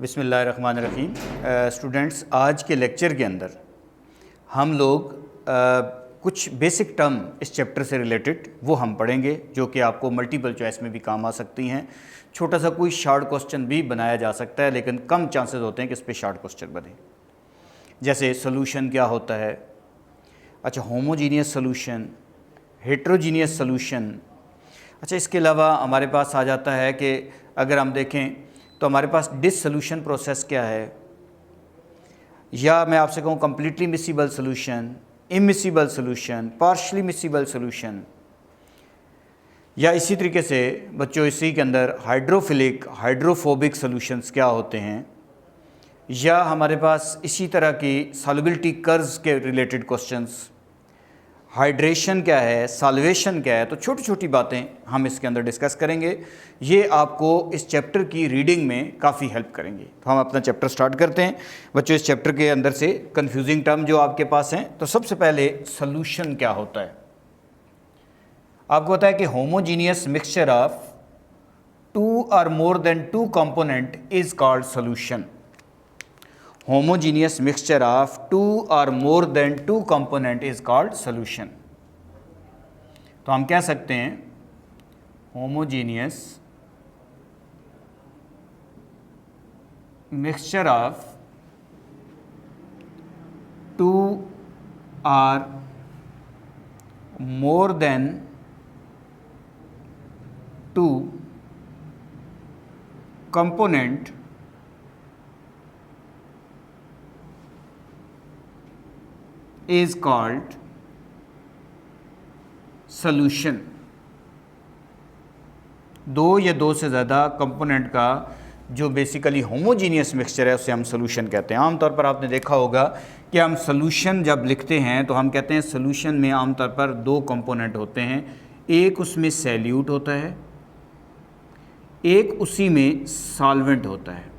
बिस्मिल्लाहिर्रहमानिर्रहीम। स्टूडेंट्स, आज के लेक्चर के अंदर हम लोग कुछ बेसिक टर्म इस चैप्टर से रिलेटेड वो हम पढ़ेंगे जो कि आपको मल्टीपल चॉइस में भी काम आ सकती हैं। छोटा सा कोई शॉर्ट क्वेश्चन भी बनाया जा सकता है, लेकिन कम चांसेस होते हैं कि इस पे शॉर्ट क्वेश्चन बने। जैसे सोल्यूशन क्या होता है, अच्छा होमोजीनियस सोल्यूशन, हेट्रोजीनियस सोल्यूशन। अच्छा, इसके अलावा हमारे पास आ जाता है कि अगर हम देखें तो हमारे पास डिसोल्यूशन प्रोसेस क्या है, या मैं आपसे कहूँ completely miscible solution, immiscible solution, partially miscible solution. या इसी तरीके से बच्चों इसी के अंदर हाइड्रोफिलिक, हाइड्रोफोबिक सोल्यूशंस क्या होते हैं, या हमारे पास इसी तरह की सॉल्युबिलिटी कर्व्स के रिलेटेड क्वेश्चंस, हाइड्रेशन क्या है, सॉल्वेशन क्या है। तो छोटी छोटी बातें हम इसके अंदर डिस्कस करेंगे। ये आपको इस चैप्टर की रीडिंग में काफ़ी हेल्प करेंगे। तो हम अपना चैप्टर स्टार्ट करते हैं बच्चों। इस चैप्टर के अंदर से कंफ्यूजिंग टर्म जो आपके पास हैं, तो सबसे पहले सोल्यूशन क्या होता है। आपको पता है कि होमोजीनियस मिक्सचर ऑफ टू और more than two component is called solution. Homogeneous mixture of two और more than two component is called solution. तो हम कह सकते हैं होमोजीनियस मिक्सचर ऑफ टू और more than two component is called solution। दो या दो से ज़्यादा कंपोनेंट का जो बेसिकली होमोजीनियस मिक्सचर है उसे हम सोल्यूशन कहते हैं। आमतौर पर आपने देखा होगा कि हम सोल्यूशन जब लिखते हैं तो हम कहते हैं सोल्यूशन में आमतौर पर दो कंपोनेंट होते हैं। एक उसमें सैल्यूट होता है, एक उसी में सॉल्वेंट होता है।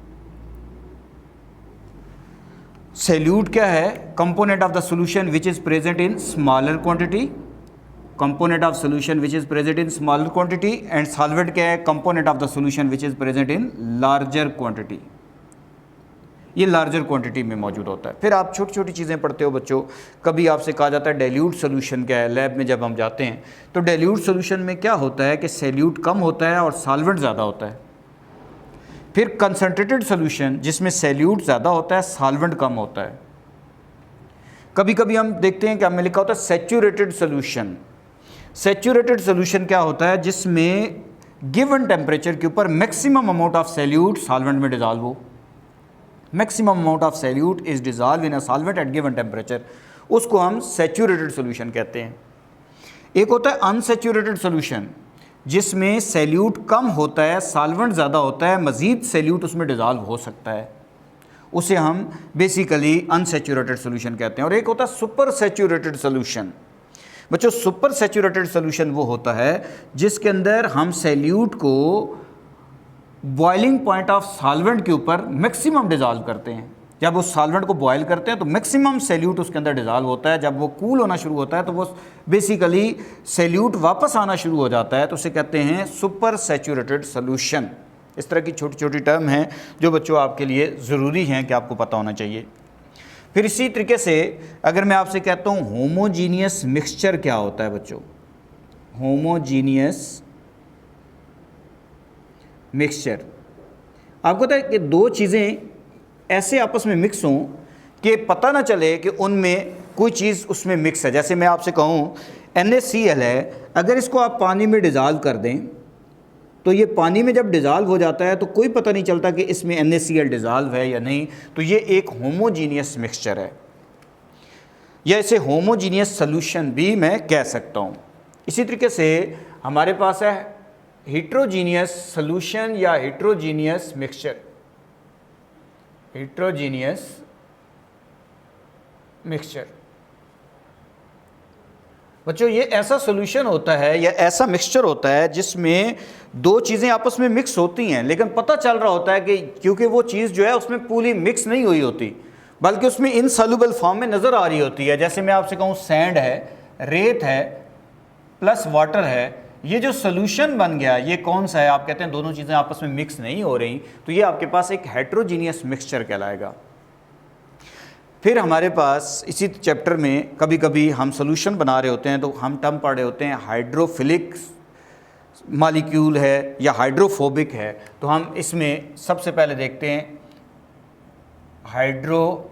सैल्यूट क्या है? Component of the solution which is present in smaller quantity. Component of solution which is present in smaller quantity. And solvent क्या है? Component of the solution which is present in larger quantity. ये larger quantity में मौजूद होता है। फिर आप छोटी छोटी चीज़ें पढ़ते हो बच्चों। कभी आपसे कहा जाता है डाइल्यूट सॉल्यूशन क्या है। लैब में जब हम जाते हैं तो डाइल्यूट सॉल्यूशन में क्या होता है कि सैल्यूट कम होता है और सॉल्वेंट ज़्यादा होता है। फिर कंसंट्रेटेड सॉल्यूशन जिसमें सैल्यूट ज़्यादा होता है, सॉल्वेंट कम होता है। कभी कभी हम देखते हैं कि हमें लिखा होता है सैचुरेटेड सॉल्यूशन। सैचुरेटेड सॉल्यूशन क्या होता है? जिसमें गिवन टेम्परेचर के ऊपर maximum amount of salute solvent में डिजॉल्व हो। Maximum amount of salute is dissolve in a solvent at given temperature, उसको हम सैचुरेटेड सॉल्यूशन कहते हैं। एक होता है अनसैचुरेटेड सॉल्यूशन जिसमें सैल्यूट कम होता है, सॉल्वेंट ज़्यादा होता है, मज़ीद सैल्यूट उसमें डिज़ॉल्व हो सकता है, उसे हम बेसिकली अनसैचुरेटेड सॉल्यूशन कहते हैं। और एक होता है सुपर सैचुरेटेड सॉल्यूशन। बच्चों, सुपर सैचुरेटेड सॉल्यूशन वो होता है जिसके अंदर हम सैल्यूट को बॉइलिंग पॉइंट ऑफ सॉल्वेंट के ऊपर मैक्सिमम डिज़ॉल्व करते हैं। जब उस सॉल्वेंट को बॉयल करते हैं तो मैक्सिमम सैल्यूट उसके अंदर डिज़ॉल्व होता है। जब वो कूल होना शुरू होता है तो वो बेसिकली सैल्यूट वापस आना शुरू हो जाता है, तो उसे कहते हैं सुपर सैचुरेटेड सॉल्यूशन। इस तरह की छोटी छोटी टर्म हैं जो बच्चों आपके लिए ज़रूरी हैं कि आपको पता होना चाहिए। फिर इसी तरीके से अगर मैं आपसे कहता हूँ होमोजीनियस मिक्सचर क्या होता है बच्चों। होमोजीनियस मिक्सचर, आपको पता है कि दो चीज़ें ऐसे आपस में मिक्स हों कि पता ना चले कि उनमें कोई चीज़ उसमें मिक्स है। जैसे मैं आपसे कहूँ NaCl है, अगर इसको आप पानी में डिज़ॉल्व कर दें तो ये पानी में जब डिज़ॉल्व हो जाता है तो कोई पता नहीं चलता कि इसमें NaCl डिज़ॉल्व है या नहीं। तो ये एक होमोजीनियस मिक्सचर है, या इसे होमोजीनियस सॉल्यूशन भी मैं कह सकता हूँ। इसी तरीके से हमारे पास है हेट्रोजीनियस सॉल्यूशन या हेट्रोजीनियस मिक्सचर। हेट्रोजीनियस मिक्सचर बच्चों ये ऐसा सॉल्यूशन होता है या ऐसा मिक्सचर होता है जिसमें दो चीज़ें आपस में मिक्स होती हैं, लेकिन पता चल रहा होता है कि क्योंकि वो चीज़ जो है उसमें पूरी मिक्स नहीं हुई होती, बल्कि उसमें इनसॉल्युबल फॉर्म में नज़र आ रही होती है। जैसे मैं आपसे कहूँ सैंड है, रेत है प्लस वाटर है, ये जो सोल्यूशन बन गया ये कौन सा है, आप कहते हैं दोनों चीज़ें आपस में मिक्स नहीं हो रही, तो ये आपके पास एक हेट्रोजीनियस मिक्सचर कहलाएगा। फिर हमारे पास इसी चैप्टर में कभी कभी हम सोल्यूशन बना रहे होते हैं तो हम टर्म पढ़ रहे होते हैं हाइड्रोफिलिक मॉलिक्यूल है या हाइड्रोफोबिक है, तो हम इसमें सबसे पहले देखते हैं हाइड्रोफिलिक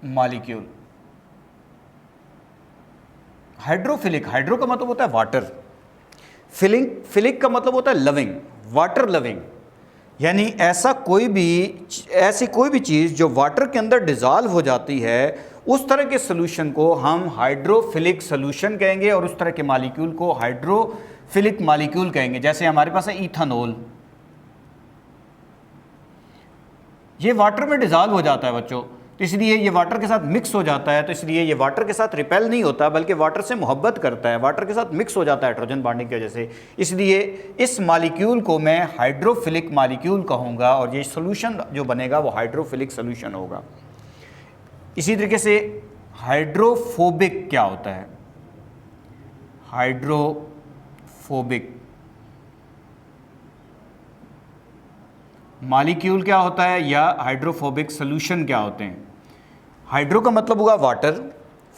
मॉलिक्यूल। हाइड्रोफिलिक, हाइड्रो का मतलब होता है वाटर, फिलिक का मतलब होता है लविंग, वाटर लविंग, यानी ऐसी कोई भी चीज़ जो वाटर के अंदर डिज़ोल्व हो जाती है उस तरह के सोल्यूशन को हम हाइड्रोफिलिक सोल्यूशन कहेंगे और उस तरह के मॉलिक्यूल को हाइड्रोफिलिक मॉलिक्यूल कहेंगे। जैसे हमारे पास है इथेनॉल, ये वाटर में डिज़ोल्व हो जाता है बच्चों, तो इसलिए ये वाटर के साथ मिक्स हो जाता है, तो इसलिए ये वाटर के साथ रिपेल नहीं होता बल्कि वाटर से मोहब्बत करता है, वाटर के साथ मिक्स हो जाता है हाइड्रोजन बॉन्डिंग की वजह से, इसलिए इस मॉलिक्यूल को मैं हाइड्रोफिलिक मॉलिक्यूल कहूँगा और ये सोल्यूशन जो बनेगा वो हाइड्रोफिलिक सोल्यूशन होगा। इसी तरीके से हाइड्रोफोबिक क्या होता है, हाइड्रोफोबिक मॉलिक्यूल क्या होता है या हाइड्रोफोबिक सोल्यूशन क्या होते हैं। हाइड्रो का मतलब होगा वाटर,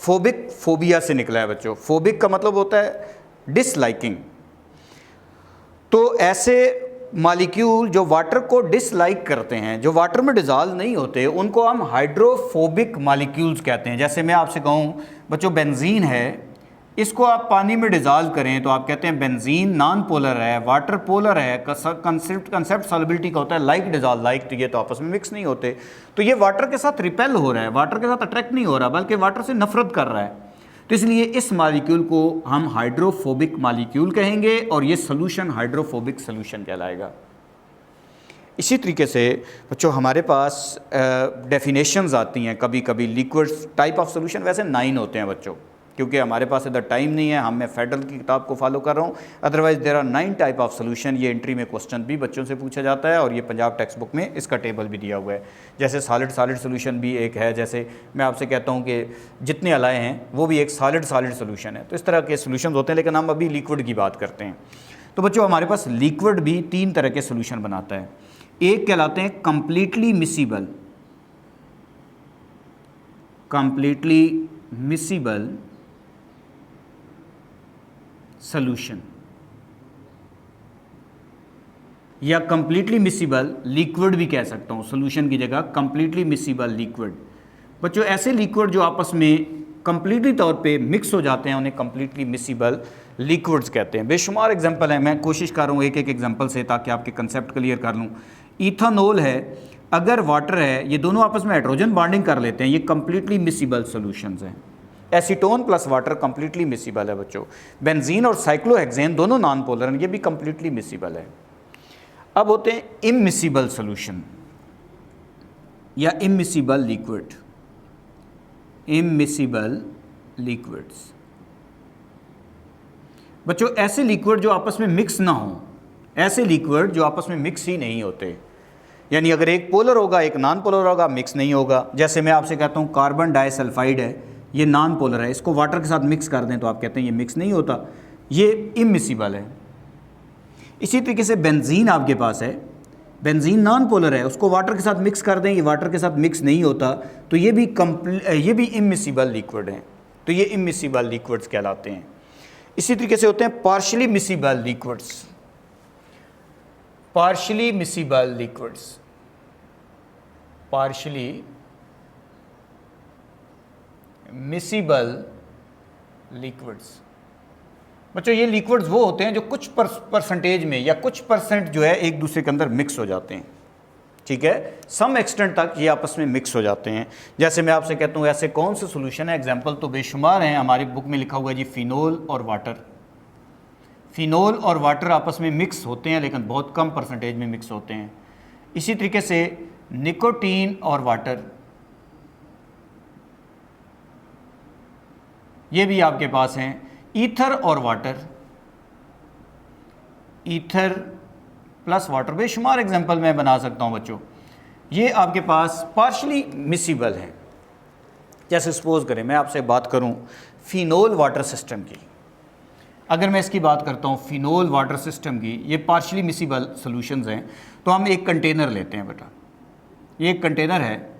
फोबिक फोबिया से निकला है बच्चों, फोबिक का मतलब होता है डिसलाइकिंग। तो ऐसे मॉलिक्यूल जो वाटर को डिसलाइक करते हैं, जो वाटर में डिज़ोल्व नहीं होते, उनको हम हाइड्रोफोबिक मॉलिक्यूल्स कहते हैं। जैसे मैं आपसे कहूँ बच्चों बेंजीन है, इसको आप पानी में डिज़ोल्व करें तो आप कहते हैं बेंजीन नॉन पोलर है, वाटर पोलर है, कंसेप्ट सॉल्युबिलिटी का होता है लाइक डिज़ोल्व लाइक, तो ये तो आपस में मिक्स नहीं होते, तो ये वाटर के साथ रिपेल हो रहा है, वाटर के साथ अट्रैक्ट नहीं हो रहा बल्कि वाटर से नफरत कर रहा है, तो इसलिए इस मॉलिक्यूल को हम हाइड्रोफोबिक मॉलिक्यूल कहेंगे और ये सोल्यूशन हाइड्रोफोबिक सोल्यूशन कहलाएगा। इसी तरीके से बच्चों हमारे पास डेफिनेशंस आती हैं कभी कभी लिक्विड्स टाइप ऑफ सोल्यूशन, वैसे 9 होते हैं बच्चों, क्योंकि हमारे पास इधर टाइम नहीं है, मैं फेडरल की किताब को फॉलो कर रहा हूँ, otherwise there are 9 type of solution. ये एंट्री में क्वेश्चन भी बच्चों से पूछा जाता है और ये पंजाब टेक्स्ट बुक में इसका टेबल भी दिया हुआ है। जैसे सॉलिड सोल्यूशन भी एक है, जैसे मैं आपसे कहता हूँ कि जितने अलाए हैं वो भी एक सॉलिड सोल्यूशन है, तो इस तरह के सोल्यूशन होते हैं, लेकिन हम अभी लिक्विड की बात करते हैं। तो बच्चों हमारे पास लिक्विड भी 3 तरह के सोल्यूशन बनाता है। एक कहलाते हैं कंप्लीटली मिसिबल, सोल्यूशन या कंप्लीटली मिसिबल लिक्विड भी कह सकता हूं, सोल्यूशन की जगह कंप्लीटली मिसिबल लिक्विड। बच्चों ऐसे लिक्विड जो आपस में कंप्लीटली तौर पे मिक्स हो जाते हैं उन्हें कंप्लीटली मिसिबल लिक्विड्स कहते हैं। बेशुमार एग्जांपल है, मैं कोशिश कर रहा हूँ एक एग्जांपल से ताकि आपके कंसेप्ट क्लियर कर लूँ। इथेनॉल है, अगर वाटर है, ये दोनों आपस में हाइड्रोजन बॉन्डिंग कर लेते हैं, ये कंप्लीटली मिसिबल सॉल्यूशंस हैं। Acetone plus water completely miscible है बच्चों। बेंजीन और साइक्लोहेक्सेन दोनों नॉन पोलर हैं, ये भी कंप्लीटली मिसिबल है। अब होते हैं इममिसिबल सॉल्यूशन या इममिसिबल लिक्विड, इममिसिबल लिक्विड्स। बच्चों ऐसे लिक्विड जो आपस में मिक्स ना हो, ऐसे लिक्विड जो आपस में मिक्स ही नहीं होते, यानी अगर एक पोलर होगा एक नॉन पोलर होगा, मिक्स नहीं होगा। जैसे मैं आपसे कहता हूँ कार्बन डाइसल्फाइड है, ये नॉन पोलर है, इसको वाटर के साथ मिक्स कर दें तो आप कहते हैं ये मिक्स नहीं होता, ये इममिसिबल है। इसी तरीके से बेंजीन आपके पास है, बेंजीन नॉन पोलर है, उसको वाटर के साथ मिक्स कर दें, ये वाटर के साथ मिक्स नहीं होता, तो ये भी इममिसिबल लिक्विड हैं, तो ये इममिसिबल लिक्विड्स कहलाते हैं। इसी तरीके से होते हैं partially miscible liquids, partially miscible liquids, partially miscible liquids. बच्चों ये लिक्विड्स वो होते हैं जो कुछ परसेंटेज में या कुछ परसेंट जो है एक दूसरे के अंदर मिक्स हो जाते हैं, ठीक है, सम एक्सटेंट तक ये आपस में मिक्स हो जाते हैं। जैसे मैं आपसे कहता हूँ ऐसे कौन से सोल्यूशन है, एग्जांपल तो बेशुमार हैं, हमारी बुक में लिखा हुआ है जी फिनोल और वाटर। फिनोल और वाटर आपस में मिक्स होते हैं लेकिन बहुत कम परसेंटेज में मिक्स होते हैं। इसी तरीके से निकोटीन और वाटर, ये भी आपके पास हैं। ईथर और वाटर, ईथर प्लस वाटर, बेशुमार एग्जांपल मैं बना सकता हूं बच्चों, ये आपके पास पार्शियली मिसिबल है। जैसे सपोज करें मैं आपसे बात करूं फिनोल वाटर सिस्टम की, अगर मैं इसकी बात करता हूं फिनोल वाटर सिस्टम की, ये पार्शली मिसिबल सॉल्यूशंस हैं। तो हम एक कंटेनर लेते हैं बेटा, ये एक कंटेनर है,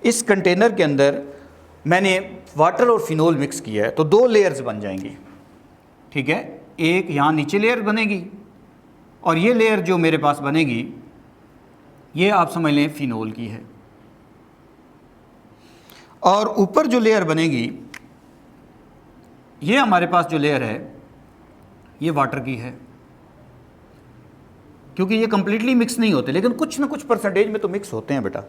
इस कंटेनर के अंदर मैंने वाटर और फिनोल मिक्स किया है, तो 2 लेयर्स बन जाएंगी, ठीक है। एक यहाँ नीचे लेयर बनेगी और ये लेयर जो मेरे पास बनेगी ये आप समझ लें फिनोल की है, और ऊपर जो लेयर बनेगी ये हमारे पास जो लेयर है ये वाटर की है, क्योंकि ये कंप्लीटली मिक्स नहीं होते लेकिन कुछ ना कुछ परसेंटेज में तो मिक्स होते हैं बेटा।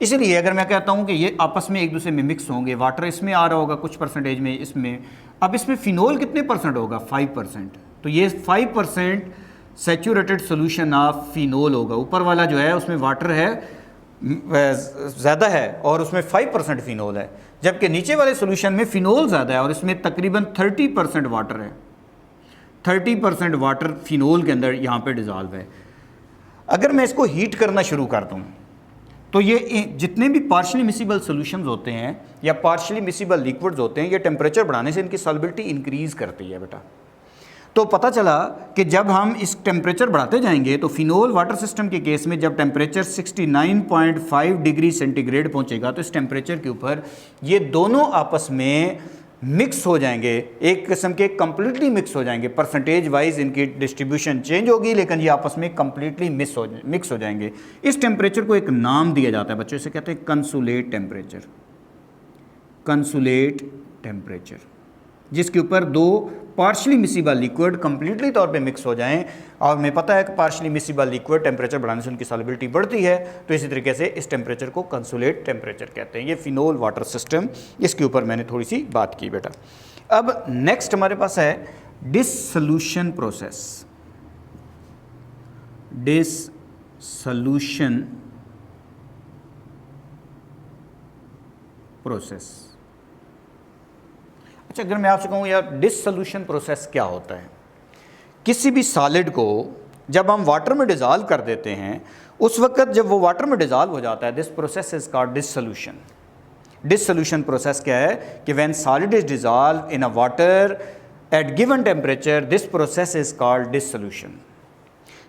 इसलिए अगर मैं कहता हूं कि ये आपस में एक दूसरे में मिक्स होंगे, वाटर इसमें आ रहा होगा कुछ परसेंटेज में इसमें, अब इसमें फिनोल कितने परसेंट होगा 5%, तो ये 5% सैचुरेटेड सोल्यूशन ऑफ फिनोल होगा। ऊपर वाला जो है उसमें वाटर है ज़्यादा है और उसमें 5% फिनोल है, जबकि नीचे वाले सोल्यूशन में फिनोल ज़्यादा है और इसमें तकरीबन 30% वाटर है, 30% वाटर फिनोल के अंदर यहाँ पे डिज़ॉल्व है। अगर मैं इसको हीट करना शुरू कर दूँ तो ये जितने भी पार्शली मिसिबल सॉल्यूशंस होते हैं या पार्शली मिसिबल लिक्विड्स होते हैं, ये टेम्परेचर बढ़ाने से इनकी सॉल्युबिलिटी इंक्रीज़ करती है बेटा। तो पता चला कि जब हम इस टेम्परेचर बढ़ाते जाएंगे तो फिनोल वाटर सिस्टम के केस में जब टेम्परेचर 69.5 डिग्री सेंटीग्रेड पहुंचेगा तो इस टेम्परेचर के ऊपर ये दोनों आपस में मिक्स हो जाएंगे, एक किस्म के कंप्लीटली मिक्स हो जाएंगे। परसेंटेज वाइज इनकी डिस्ट्रीब्यूशन चेंज होगी लेकिन ये आपस में कंप्लीटली मिक्स हो जाएंगे। इस टेम्परेचर को एक नाम दिया जाता है बच्चों, इसे कहते हैं कंसुलेट टेम्परेचर, कंसुलेट टेम्परेचर, जिसके ऊपर 2 पार्शली मिसिबल लिक्विड कंप्लीटली तौर पे मिक्स हो जाएं। और हमें पता है कि पार्शली मिसिबल लिक्विड टेम्परेचर बढ़ाने से उनकी सॉल्युबिलिटी बढ़ती है, तो इसी तरीके से इस टेम्परेचर को कंसुलेट टेम्परेचर कहते हैं। ये फिनोल वाटर सिस्टम, इसके ऊपर मैंने थोड़ी सी बात की बेटा। अब नेक्स्ट हमारे पास है डिसोल्यूशन प्रोसेस। डिसोल्यूशन प्रोसेस, अच्छा अगर मैं आपसे कहूँ यार डिसोल्यूशन प्रोसेस क्या होता है, किसी भी सॉलिड को जब हम वाटर में डिज़ॉल्व कर देते हैं उस वक्त जब वो वाटर में डिज़ॉल्व हो जाता है, this process is called dissolution. Dissolution process क्या है कि when solid is dissolve in a water at given temperature, this process is called dissolution.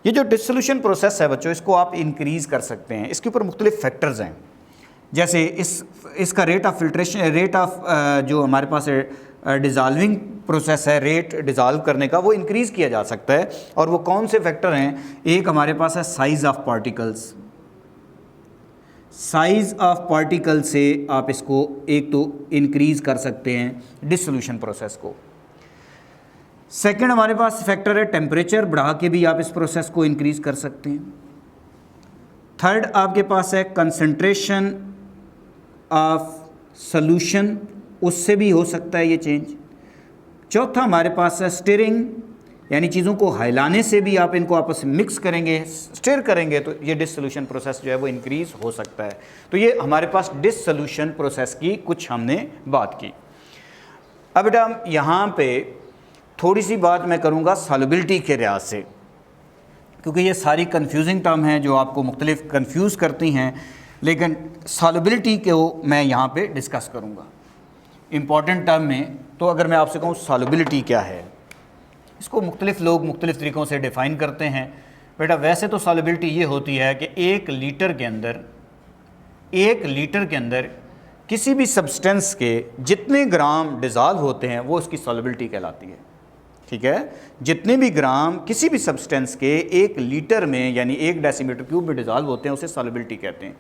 ये जो डिसोल्यूशन प्रोसेस है बच्चों, इसको आप इंक्रीज़ कर सकते हैं, इसके ऊपर मुख्तलिफ फैक्टर्स हैं, जैसे इसका rate of filtration, rate of जो हमारे पास डिज़ॉल्विंग प्रोसेस है, रेट डिज़ॉल्व करने का, वो इंक्रीज़ किया जा सकता है। और वो कौन से फैक्टर हैं, एक हमारे पास है size of particles. Size of particle से आप इसको एक तो इंक्रीज़ कर सकते हैं डिसोल्यूशन प्रोसेस को। सेकंड हमारे पास फैक्टर है टेम्परेचर, बढ़ा के भी आप इस प्रोसेस को इंक्रीज़ कर सकते हैं। थर्ड आपके पास है कंसंट्रेशन ऑफ सॉल्यूशन, उससे भी हो सकता है ये चेंज। चौथा हमारे पास है स्टिरिंग, यानी चीज़ों को हिलाने से भी आप इनको आपस में मिक्स करेंगे, स्टिर करेंगे तो ये डिसोल्यूशन प्रोसेस जो है वो इंक्रीज़ हो सकता है। तो ये हमारे पास डिसोल्यूशन प्रोसेस की कुछ हमने बात की। अब बेटा यहाँ पे थोड़ी सी बात मैं करूँगा सॉल्युबिलिटी के लिहाज से, क्योंकि ये सारी कंफ्यूजिंग टर्म हैं जो आपको मुख्तलिफ कंफ्यूज करती हैं, लेकिन सॉल्युबिलिटी को मैं यहाँ पे डिस्कस करूँगा इम्पॉर्टेंट टर्म में। तो अगर मैं आपसे कहूँ सॉल्युबिलिटी क्या है, इसको मुख्तलिफ लोग मुख्तलिफ तरीक़ों से डिफ़ाइन करते हैं बेटा। वैसे तो सॉल्युबिलिटी ये होती है कि 1 लीटर के अंदर किसी भी सब्सटेंस के जितने ग्राम डिज़ॉल्व होते हैं वो उसकी सॉल्युबिलिटी कहलाती है, ठीक है। जितने भी ग्राम किसी भी सब्सटेंस के 1 लीटर में यानी 1 डेसीमीटर क्यूब में डिज़ॉल्व होते हैं उसे सॉल्युबिलिटी कहते हैं।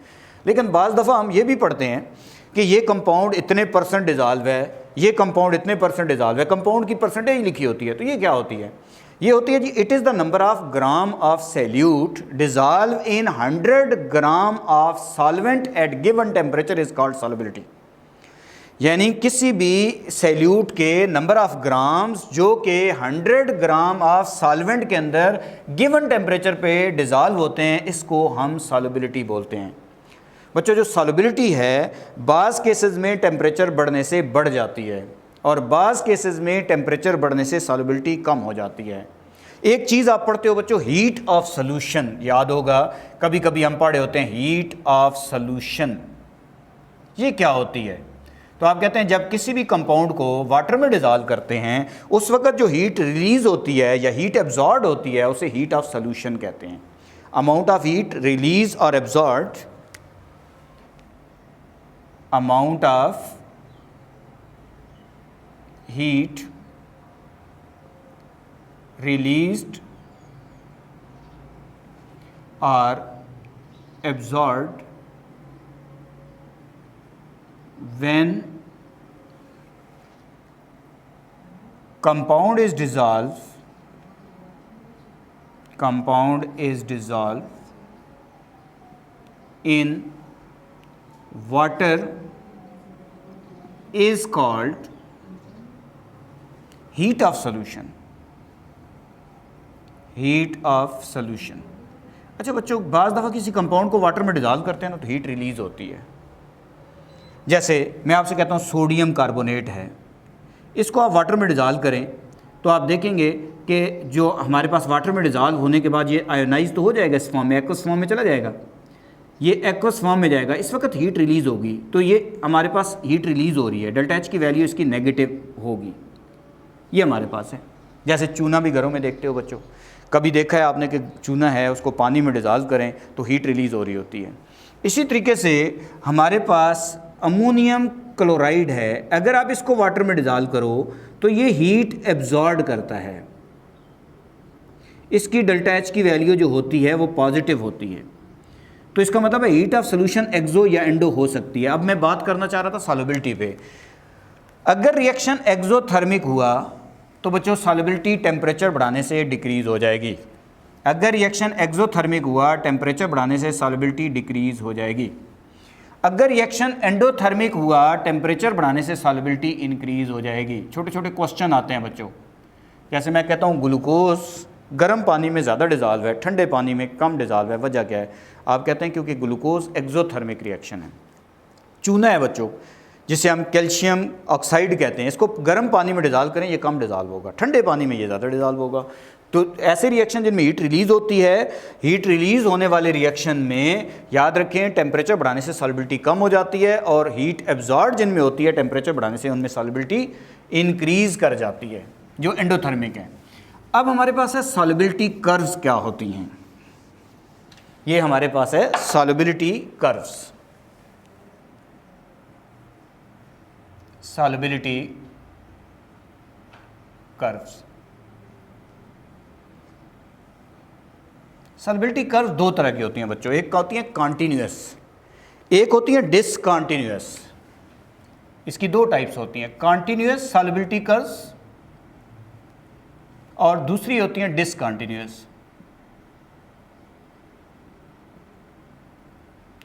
लेकिन बाज़ दफ़ा हम ये भी पढ़ते हैं कि ये कंपाउंड इतने % डिज़ॉल्व है, ये कंपाउंड इतने % डिज़ॉल्व है, कंपाउंड की परसेंटेज लिखी होती है। तो ये क्या होती है, ये होती है जी it is the number of gram of solute dissolve in 100 gram of solvent at given temperature is called solubility. यानी किसी भी सैल्यूट के नंबर ऑफ ग्राम्स जो कि 100 ग्राम ऑफ सॉल्वेंट के अंदर गिवन टेम्परेचर पे डिज़ॉल्व होते हैं, इसको हम सॉल्युबिलिटी बोलते हैं। बच्चों जो सॉल्युबिलिटी है बाज़ केसेस में टेम्परेचर बढ़ने से बढ़ जाती है और बाज़ केसेस में टेम्परेचर बढ़ने से सॉल्युबिलिटी कम हो जाती है। एक चीज़ आप पढ़ते हो बच्चों, हीट ऑफ सॉल्यूशन, याद होगा कभी कभी हम पढ़े होते हैं हीट ऑफ सॉल्यूशन, ये क्या होती है। तो आप कहते हैं जब किसी भी कंपाउंड को वाटर में डिजॉल्व करते हैं उस वक्त जो हीट रिलीज होती है या हीट एब्जॉर्ब होती है उसे हीट ऑफ सोल्यूशन कहते हैं। अमाउंट ऑफ हीट रिलीज और absorb, amount of heat released or absorbed when compound is dissolved in water is called heat of solution, heat of solution. अच्छा बच्चों, बाज़ दफ़ा किसी कंपाउंड को वाटर में डिजॉल्व करते हैं ना तो हीट रिलीज होती है। जैसे मैं आपसे कहता हूँ सोडियम कार्बोनेट है, इसको आप वाटर में डिजॉल्व करें तो आप देखेंगे कि जो हमारे पास वाटर में डिजॉल्व होने के बाद ये आयोनाइज तो हो जाएगा, इस फॉर्म में एक्वस फॉर्म में चला जाएगा, ये एक्वस फॉर्म में जाएगा, इस वक्त हीट रिलीज़ होगी। तो ये हमारे पास हीट रिलीज़ हो रही है, डेल्टा एच की वैल्यू इसकी नेगेटिव होगी, ये हमारे पास है। जैसे चूना भी घरों में देखते हो बच्चों, कभी देखा है आपने कि चूना है उसको पानी में डिजॉल्व करें तो हीट रिलीज़ हो रही होती है। इसी तरीके से हमारे पास अमोनियम क्लोराइड है, अगर आप इसको वाटर में डिजॉल्व करो तो ये हीट एब्जॉर्ब करता है, इसकी डेल्टा एच की वैल्यू जो होती है वो पॉजिटिव होती है। तो इसका मतलब है हीट ऑफ सोल्यूशन एक्सो या एंडो हो सकती है। अब मैं बात करना चाह रहा था सॉल्युबिलिटी पे। अगर रिएक्शन एक्सोथर्मिक हुआ तो बच्चों सॉल्युबिलिटी टेम्परेचर बढ़ाने से डिक्रीज़ हो जाएगी। अगर रिएक्शन एक्सोथर्मिक हुआ टेम्परेचर बढ़ाने से सॉल्युबिलिटी डिक्रीज़ हो जाएगी। अगर रिएक्शन एंडोथर्मिक हुआ टेम्परेचर बढ़ाने से सॉल्युबिलिटी इंक्रीज़ हो जाएगी। छोटे छोटे क्वेश्चन आते हैं बच्चों, जैसे मैं कहता हूँ ग्लूकोज गर्म पानी में ज़्यादा डिजॉल्व है, ठंडे पानी में कम डिजॉल्व है, वजह क्या है? आप कहते हैं क्योंकि ग्लूकोज एक्सोथर्मिक रिएक्शन है। चूना है बच्चों, जिसे हम कैल्शियम ऑक्साइड कहते हैं, इसको गर्म पानी में डिजॉल्व करें ये कम डिजॉल्व होगा, ठंडे पानी में ये ज़्यादा डिजॉल्व होगा। तो ऐसे रिएक्शन जिनमें हीट रिलीज़ होती है, हीट रिलीज़ होने वाले रिएक्शन में याद रखें टेम्परेचर बढ़ाने से सॉल्युबिलिटी कम हो जाती है, और हीट एब्जॉर्ब जिनमें होती है टेम्परेचर बढ़ाने से उनमें सॉल्युबिलिटी इंक्रीज़ कर जाती है, जो एंडोथर्मिक है। अब हमारे पास है सॉल्युबिलिटी कर्व्स क्या होती हैं। ये हमारे पास है solubility curves. Solubility curves, solubility curve दो तरह की होती हैं बच्चों, एक होती है कॉन्टिन्यूस, एक होती है डिसकॉन्टिन्यूस। इसकी दो टाइप्स होती हैं, कॉन्टिन्यूस सॉल्युबिलिटी कर्व्स और दूसरी होती हैं डिसकॉन्टिन्यूस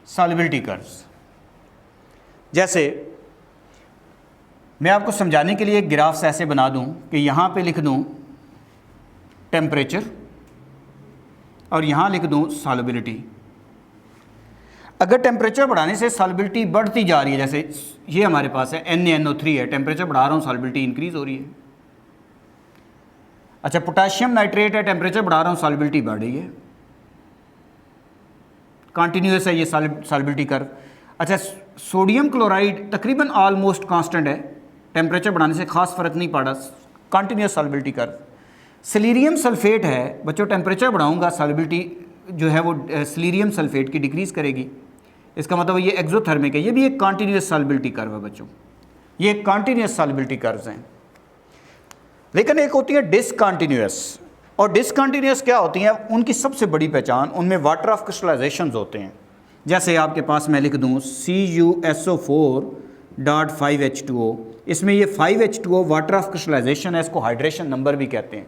सॉल्युबिलिटी कर्व्स। जैसे मैं आपको समझाने के लिए एक ग्राफ्स ऐसे बना दूं कि यहाँ पे लिख दूं टेम्परेचर और यहाँ लिख दूं सॉल्युबिलिटी। अगर टेम्परेचर बढ़ाने से सॉल्युबिलिटी बढ़ती जा रही है, जैसे ये हमारे पास है NaNO3 है, टेम्परेचर बढ़ा रहा हूँ सॉल्युबिलिटी इंक्रीज हो रही है। अच्छा, पोटेशियम नाइट्रेट है, टेम्परेचर बढ़ा रहा हूँ सॉल्युबिलिटी बढ़ रही है, कॉन्टिन्यूस है ये सॉल्युबिलिटी कर्व। अच्छा, सोडियम क्लोराइड तकरीबन ऑलमोस्ट कांस्टेंट है, टेम्परेचर बढ़ाने से खास फर्क नहीं पड़ा, कॉन्टिन्यूस सॉल्युबिलिटी कर्व। सिलीरियम सल्फेट है बच्चों, टेम्परेचर बढ़ाऊंगा सॉल्युबिलिटी जो है वो सिलीरियम सल्फेट की डिक्रीज़ करेगी, इसका मतलब ये एक्सोथर्मिक है, ये भी एक कॉन्टिन्यूस सॉल्युबिलिटी कर्व है बच्चों, ये कॉन्टिन्यूस सॉल्युबिलिटी कर्व्स हैं। लेकिन एक होती है डिसकॉन्टिन्यूस, और डिसकॉन्टिन्यूस क्या होती हैं? उनकी सबसे बड़ी पहचान उनमें वाटर ऑफ क्रिस्टलाइजेशंस होते हैं। जैसे आपके पास मैं लिख दूँ CuSO4.5H2O, इसमें ये 5H2O वाटर ऑफ क्रिस्टलाइजेशन है, इसको हाइड्रेशन नंबर भी कहते हैं।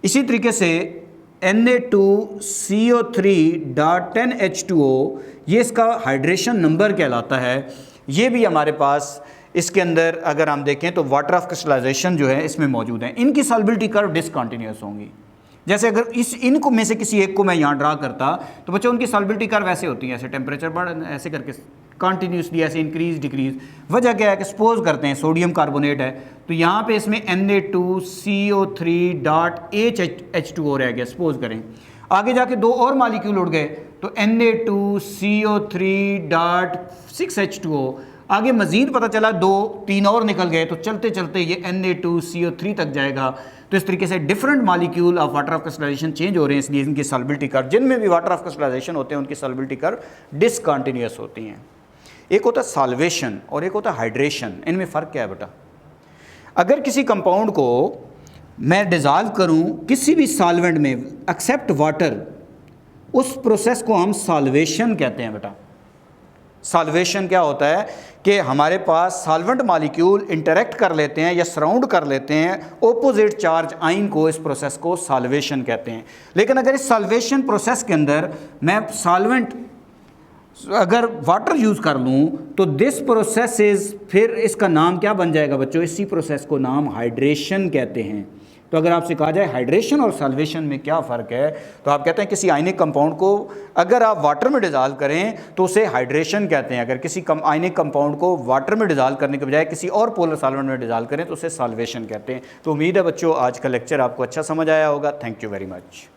इसी तरीके से Na2CO3.10H2O, ये इसका हाइड्रेशन नंबर कहलाता है। ये भी हमारे पास इसके अंदर अगर हम देखें तो वाटर ऑफ क्रिस्टलाइजेशन जो है इसमें मौजूद है। इनकी सॉल्युबिलिटी कर्व डिसकॉन्टिन्यूस होंगी। जैसे अगर इनको में से किसी एक को मैं यहाँ ड्रा करता तो बच्चों उनकी सॉल्युबिलिटी कर्व ऐसे होती है, ऐसे टेम्परेचर बढ़ ऐसे करके कॉन्टीन्यूसली ऐसे इंक्रीज डिक्रीज। वजह क्या है कि सपोज करते हैं सोडियम कार्बोनेट है तो यहाँ पे इसमें Na2CO3.8H2O रह गया, सपोज करें। आगे जाके दो और मालिक्यूल उड़ गए तो Na2CO3.6H2O, आगे मज़ीद पता चला 2-3 और निकल गए, तो चलते चलते ये Na2CO3 तक जाएगा। तो इस तरीके से different molecule of water of crystallisation change हो रहे हैं, इसलिए इनकी सॉल्बिलिटी कर्व, जिनमें भी वाटर ऑफ क्रिस्टलाइजेशन होते हैं उनकी सॉल्बिलिटी कर्व डिसकंटिन्यूअस होती हैं। एक होता है सॉल्वेशन और एक होता है हाइड्रेशन। इनमें फ़र्क क्या है बेटा? अगर किसी कंपाउंड को मैं डिज़ोल्व करूं किसी भी सॉल्वेंट में एक्सेप्ट वाटर, उस प्रोसेस को हम सॉल्वेशन कहते हैं बेटा। सॉल्वेशन क्या होता है कि हमारे पास सॉल्वेंट मॉलिक्यूल इंटरेक्ट कर लेते हैं या सराउंड कर लेते हैं ऑपोजिट चार्ज आइन को, इस प्रोसेस को सॉल्वेशन कहते हैं। लेकिन अगर इस सॉल्वेशन प्रोसेस के अंदर मैं सॉल्वेंट अगर वाटर यूज़ कर लूँ तो दिस प्रोसेस इज़, फिर इसका नाम क्या बन जाएगा बच्चों? इसी प्रोसेस को नाम हाइड्रेशन कहते हैं। तो अगर आपसे कहा जाए हाइड्रेशन और सॉल्वेशन में क्या फ़र्क है, तो आप कहते हैं किसी आयनिक कंपाउंड को अगर आप वाटर में डिज़ोल्व करें तो उसे हाइड्रेशन कहते हैं। अगर किसी आयनिक कंपाउंड को वाटर में डिज़ोल्व करने के बजाय किसी और पोलर सॉल्वेंट में डिज़ोल्व करें तो उसे सॉल्वेशन कहते हैं। तो उम्मीद है बच्चों आज का लेक्चर आपको अच्छा समझ आया होगा। Thank you very much.